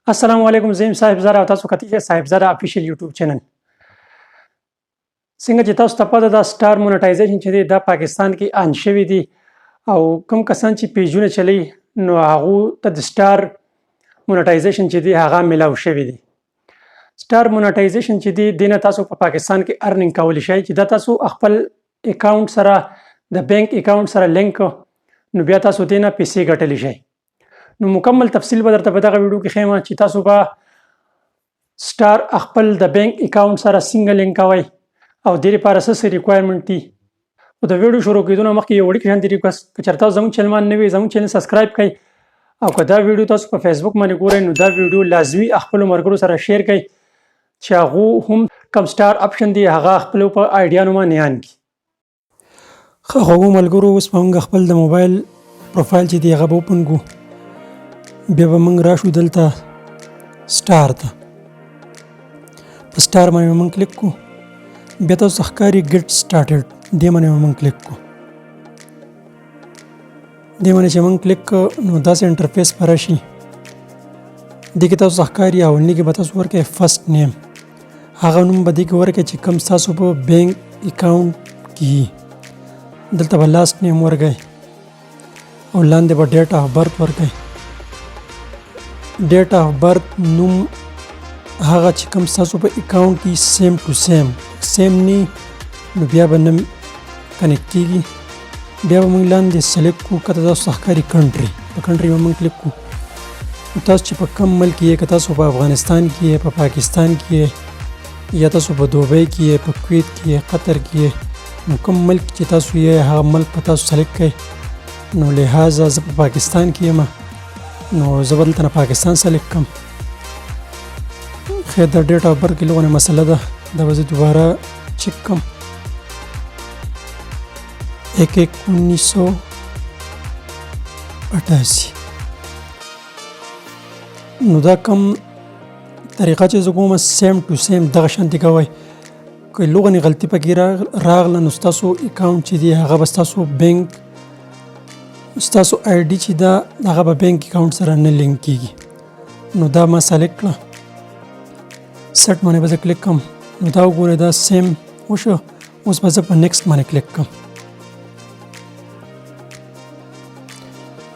السلام علیکم زم صاحب زرا او تاسو کتي صاحب زرا افیشل یوټیوب چینل څنګه چې تاسو ته پته ده سٹار مونټایزیشن چې دی د پاکستان کې ان شوی دی او کوم کسان چې پیجونه چلی نو هغه ته د سٹار مونټایزیشن چې دی هغه ملاو شوی دی سٹار مونټایزیشن چې دی دینه تاسو په پاکستان کې ارنینګ کول شي چې د تاسو خپل اکاونټ سره د بانک اکاونټ سره لینک نو بیا تاسو دینه پیسې ګټلی شي نو مکمل تفصیل به درته په دغه ویډیو کې خېما چې تاسو به سٹار خپل د بانک اکاونټ سره څنګه لینک کوئ او د دې لپاره څه ریکوایرمنټ دي او د ویډیو شروع کېدو نه مخکې یو وړوکی شانتي ریکوست که چېرته زموږ چینل باندې نوی زموږ چینل سبسکرایب کړئ او که دا ویډیو تاسو په فیسبوک باندې ګورئ نو دا ویډیو لازمي خپلو ملګرو سره شیر کړئ چې هغو هم کوم سٹار اپشن دی هغه خپلو په آیډیانو باندې آن کړي ښه هغو ملګرو اوس به موږ خپل د موبایل پروفایل چې دی هغه به اوپن کړو بیا به موږ راشو دلته سٹار ته په سٹار باندې به موږ کلیک کړو بیا تاسو ښکاري ګیټ سټارټډ دې باندې به موږ کلیک کړو دې باندې چې موږ کلیک کړو نو داسې انټرفیس به راشي دې کې تاسو ښکاري اولني کې به تاسو ورکړئ فرست نیم هغه نوم به دې کې ورکړئ چې کوم ستاسو په بینک اکاونټ کې دلته به لاست نیم ورکړئ او لاندې به ډیټ آف برث ورکړئ ډیټ آف برث نوم هغه چې کوم ستاسو په اکاونټ کې سیم ټو سیم نی نو بیا به نه کنیکټ کېږي بیا به موږ لاندې سلیکټ کړو که تاسو ښکاري کنټري په کنټري به موږ کلیک کړو تاسو چې په کوم ملک یې که تاسو په افغانستان کې یې په پاکستان کې یا تاسو په دوبۍ کې یې په کویت کې یې قطر کې یې نو کوم ملک چې تاسو یې هغه ملک په تاسو سلیکټ کړئ نو لہذا زه په پاکستان کې یم نو زه به دلته نه پاکستان سلیکټ کړم خیر د ډیټ آف برث کې لږونه مسله ده دا به زه دوباره چک کړم 1/1/1988 نو دا کوم طریقه چې زه کوم سیم ټو سیم دغه شانتي کوئ که لغونې غلطي پکې راغله نو ستاسو اکاونټ چې دی هغه به ستاسو بینک ستاسو آی ډي چې ده هغه به بینک اکاونټ سره نه لینک کېږي نو دا ما سلیکټ کړه سیټ باندې به زه کلیک کړم نو دا وګورئ دا سیم وشو اوس به زه په نیکسټ باندې کلیک کړم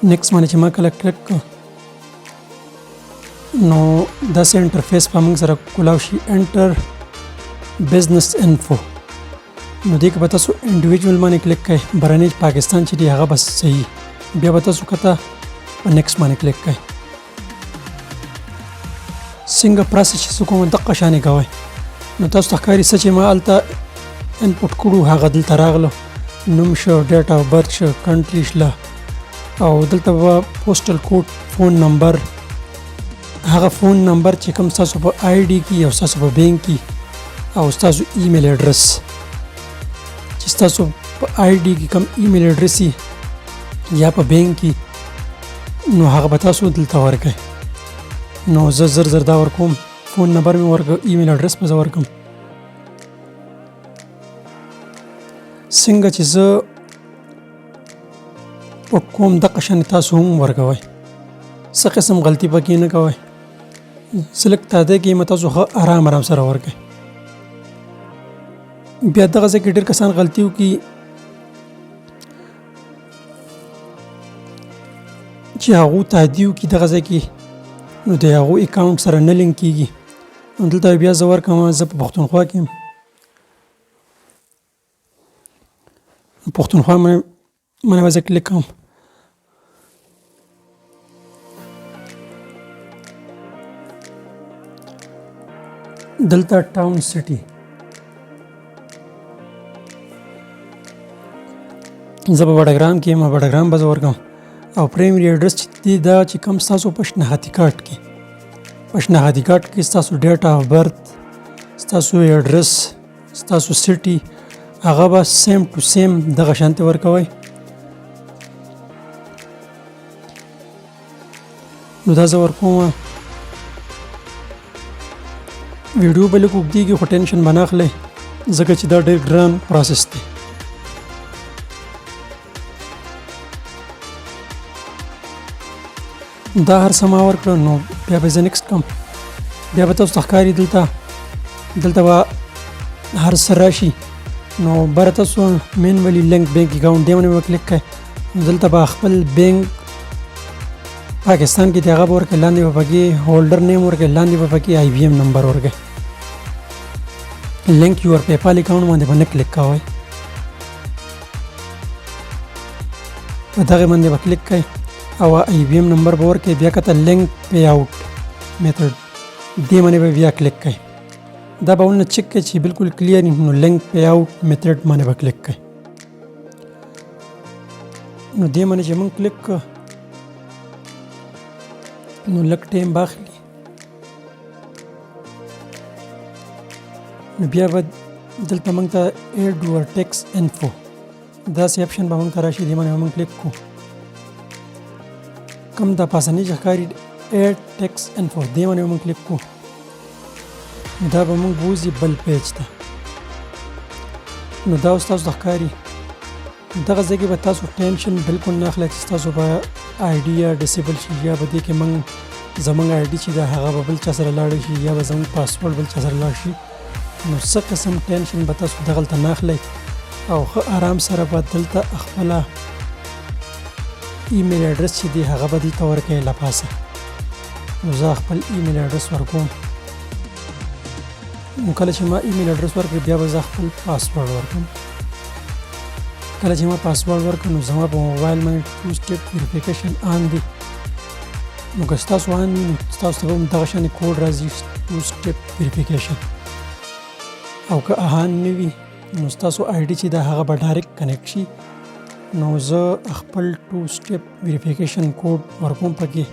نیکسټ باندې چې ما کله کلیک کړ نو داسې انټرفیس به موږ سره کولاو شي انټر بزنس انفو نو دې کې به تاسو انډیویجول باندې کلیک کړئ برنیج پاکستان چې دی هغه به صحیح بیا به تاسو کته په نیکسټ باندې کلیک کړئ څنګه پروسس چې کوم دقه شانې کوئ نو تاسو ته ښکاري څه چې ما هلته انپوټ کړو هغه دلته راغله نوم شو ډیټ آف برث شو کنټري شله او دلته به پوسټل کوډ فون نمبر هغه فون نمبر چې کوم ستاسو په آی ډي کې او ستاسو په بینک کې او ستاسو ایمیل ایډرس چې ستاسو په آی ډي کې کوم ایمیل ایډرس یا په بینک کې نو هغه به تاسو دلته ورکړئ نو زه زر دا ورکوم فون نمبر مې ورکړ ایمیل ایډرس به زه ورکړم څنګه چې زه پټ کوم دقه شانې تاسو هم ورکوئ څه قسم غلطي پکې نه کوئ سلیکټ تاده کې م تاسو ښه آرام سره ورکړئ بیا دغه ځای کې ډېر کسان غلطي وکړي چې هغو تادي وکړي دغه ځای کې نو د هغو اکاونټ سره نه لینک کېږي نو دلته بیا زه ورکړم زه په پښتونخوا کې یم پښتونخوا باندې به زه کلیک کوم دلته ټاون سټي زه په بډګرام کې یم بډګرام به زه ورکړم او پرایمري ایډرس چې دی دا چې کوم ستاسو په شناختی کارت کې ستاسو ډیټ آف برث ستاسو ایډرس ستاسو سټي هغه به سیم ټو سیم دغه شانتي ورکوئ نو دا زه ورکوم ویډیو به لږ اوږدېږي خو ټینشن به نه اخلئ ځکه چې دا ډېر ګران پروسس دی دا هر څه ما ورکړه نو بیا به زه نیکسټ کوم. بیا به تاسو ته ښکاري دلته به هر څه راشي. نو بره تاسو مینولی لینک بینک اکاونټ دې باندې به کلیک کړئ. نو دلته به خپل بینک پاکستان کې دی هغه به ورکړئ، لاندې به پکې هولډر نیم ورکړئ، لاندې به پکې آی بي ایم نمبر ورکړئ. لینک یور پیپال اکاونټ باندې به نه کلیک کوئ، په دغه باندې به کلیک کړئ او آی بي ایم نمبر به ورکړئ. بیا کته لینک پی آوټ میتھډ دې باندې به بیا کلیک کړئ. دا به ولنه چک کړئ چې بالکل کلیر نو لینک پی آوټ میتھډ باندې به کلیک کړئ. نو دې باندې چې موږ کلیک کړو نو لږ ټایم به اخلي. نو بیا به دلته موږ ته ایډ ور ټیکس انفو داسې اپشن به موږ ته راشي، دې باندې به موږ کلیک کړو. کوم دا پاسنۍ چې ښکاري ایډ ټیکس انفو دې باندې به موږ کلیک کړو. دا به موږ بوځي بل پیج ته. نو دا اوس تاسو ته ښکاري. دغه ځای کې به تاسو ټینشن بالکل نه اخلئ چې تاسو به آی ډي یا ډسیبل شي، یا به دې کې زموږ آی ډي چې ده هغه به بل چا سره لاړ شي، یا به زموږ پاسورډ بل چا سره لاړ شي. نو څه قسم ټینشن به تاسو دغلته نه اخلئ او ښه آرام سره به دلته خپله ایمیل اډرس چې دی هغه به دلته ورکړئ له پاسه. نو زه خپل ایمیل اډرس ورکوم. نو کله چې ما ایمیل اډرس ورکړ بیا به زه خپل پاسورډ ورکړم. کله چې ما پاسورډ ورکړ نو زما په موبایل باندې 2 سټیپ ویریفیکیشن آن دی. نو که ستاسو آن وي نو ستاسو ته به هم دغه شانې کوډ راځي 2 سټیپ ویریفیکیشن، او که آن نه وي نو ستاسو آی ډي چې ده هغه به ډایرکټ کنیکټ شي. نو زه خپل 2 سټیپ ویریفیکیشن کوډ ورکوم پکې.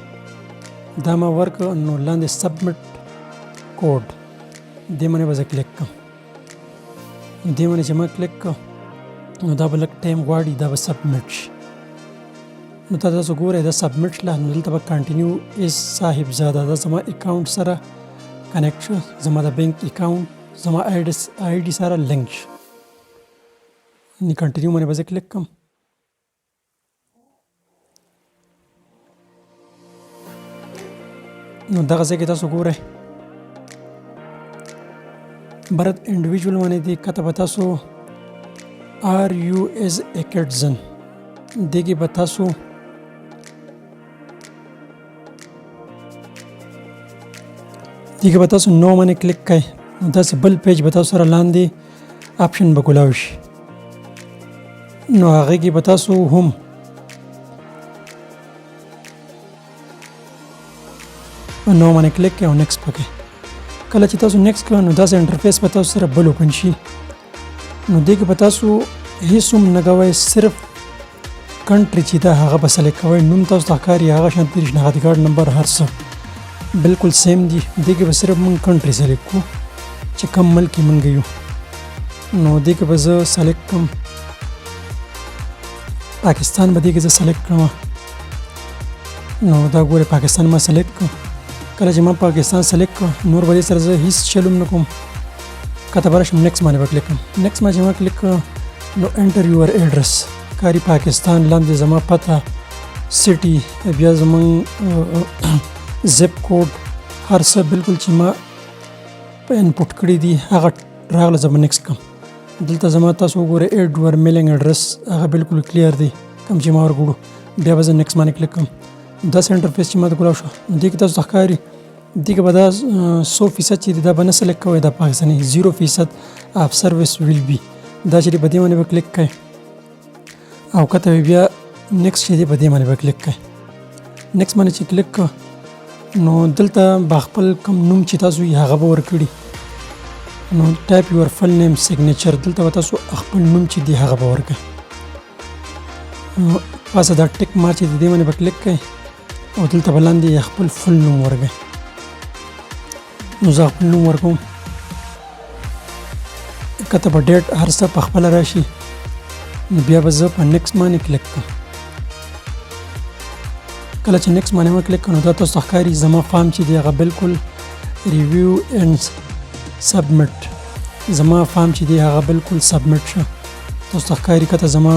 دا ما ورکړ نو لاندې سبمټ کوډ دې باندې به زه کلیک کړم. دې باندې چې ما کلیک کړ نو دا به لږ ټایم غواړي، دا به سبمټ شي. نو تاسو ګورئ دا سبمټ شله. نو دلته به کنټینیو ایز صاحبزاده دا زما اکاونټ سره کنیکټ شو، زما د بینک اکاونټ زما آی ډي سره لینک شو. نو کنټینیو باندې به زه کلیک کړم. نو دغه ځای کې تاسو ګورئ برت انډیویژول باندې دی کته به تاسو آر یو ایز ا کټزن دې کې به تاسو نو باندې کلیک کړئ. نو داسې بل پیج به تاسو سره لاندې آپشن به کولاو شي. نو هغې کې به تاسو هم نو باندې کلیک کړئ او نیکسټ پکې. کله چې تاسو نیکسټ کړئ نو داسې انټرفیس به تاسو سره بل اوپن شي. نو دې کې به تاسو هیڅ هم نه کوئ، صرف کنټري چې ده هغه به سلیکټ کوئ. نوم تاسو ته ښکاري هغه شانتې شناختی کارت نمبر هر څه بالکل سیم دي. دې کې به صرف موږ کنټري سلیکټ کړو چې کوم ملک کې موږ یو. نو دې کې به زه سلیکټ کړم پاکستان، به دې کې زه سلیکټ کړم. نو دا ګورئ پاکستان ما سلیکټ کړ. کله چې ما پاکستان سلیکټ کړ نور به دې سره زه هیڅ چل هم نه کوم، کته به راشم نیکسټ باندې به کلیک کړم. نیکسټ باندې چې ما کلیک کړ نو انټر یور ایډرس کاري پاکستان، لاندې زما پته، سټي، بیا زمونږ زپ کوډ، هر څه بالکل چې ما انپوټ کړي دي هغه راغله. زه به نیکسټ کړم. دلته زما تاسو وګورئ ایډ ور میلینګ ایډرس هغه بالکل کلیر دی کوم چې ما ورکړو. بیا به زه نیکسټ باندې کلیک کړم. داسې انټرفیس چې ما ته کولاو شو دې کې تاسو ته ښکاري دې کې به دا 100% چې دی دا به نه سلیکټ کوئ، دا پاکستاني 0% اف سروس ویل بي دا چې په دې باندې به کلیک کړئ او کته بیا نیکسټ چې دی په دې باندې به کلیک کړئ. نیکسټ باندې چې کلیک کړ نو دلته به خپل کوم نوم چې تاسو یې هغه به ورکړي. نو ټایپ یور فل نیم سیګنیچر دلته به تاسو خپل نوم چې دی هغه به ورکړئ. نو پاسه دا ټیک مارک چې دی دې باندې به کلیک کړئ او دلته به لاندې خپل فل نوم ورکړئ. نو زه خپل نوم ورکوم. کته به ډیټ هر څه په خپله راشي. نو بیا به زه په نیکسټ باندې کلیک کړم. کله چې نیکسټ باندې ما کلیک کړم نو دا تاسو ته ښکاري زما فارم چې دی هغه بالکل ریویو اینډ سبمټ، زما فارم چې دی هغه بالکل سبمټ شو. تاسو ته ښکاري کته زما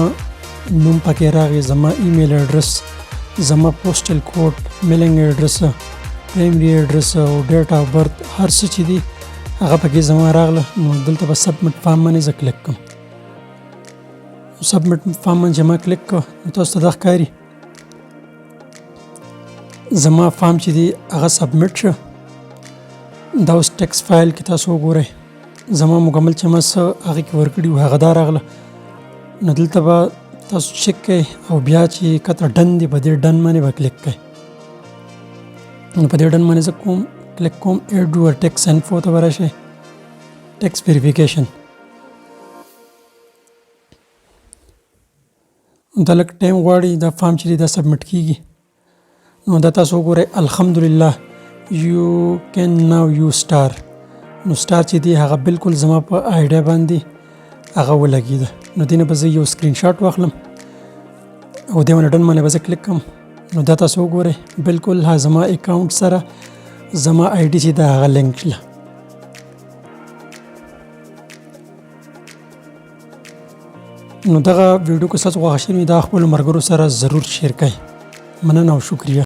نوم پکې راغی، زما ایمیل اډرس، زما پوسټل کوډ، میلینګ اډرس، پرایمري ایډرس او ډیټ اف برث هر څه چې دي هغه پکې زما راغله. نو دلته به سبمټ فارم باندې زه کلیک کوم. سبمټ فارم باندې چې ما کلیک کړ نو تاسو ته دا ښکاري زما فارم چې دی هغه سبمټ شو. دا اوس ټیکس فایل کې تاسو وګورئ زما مکمل چې ما څه هغې کې ورکړي وو هغه دا راغله. نو دلته به تاسو چک کوئ او بیا چې کته ډن دی په دې ډن باندې به کلیک کوئ. نو په دې ډن باندې زه کوم کلیک کوم ایډ یور ټیکس انفو ته به راشئ ټیکس ویریفیکیشن. دا لږ ټایم غواړي دا فارم چې دی دا سبمټ کیږي. نو دا تاسو وګورئ الحمدلله یو کین ناو یو سټار. نو سټار چې دی هغه بالکل زما په آیډیا باندې هغه ولګېده. نو دې نه به زه یو سکرین شاټ واخلم او دې باندې ډن باندې به زه کلیک کړم. نو دا تاسو وګورئ بالکل زما اکاونټ سره زما آی ډي چې دا هغه لینک شله. نو دغه ویډیو که ستاسو خوښ شوي دا خپلو ملګرو سره ضرور شیر کړئ. مننه او شکریه.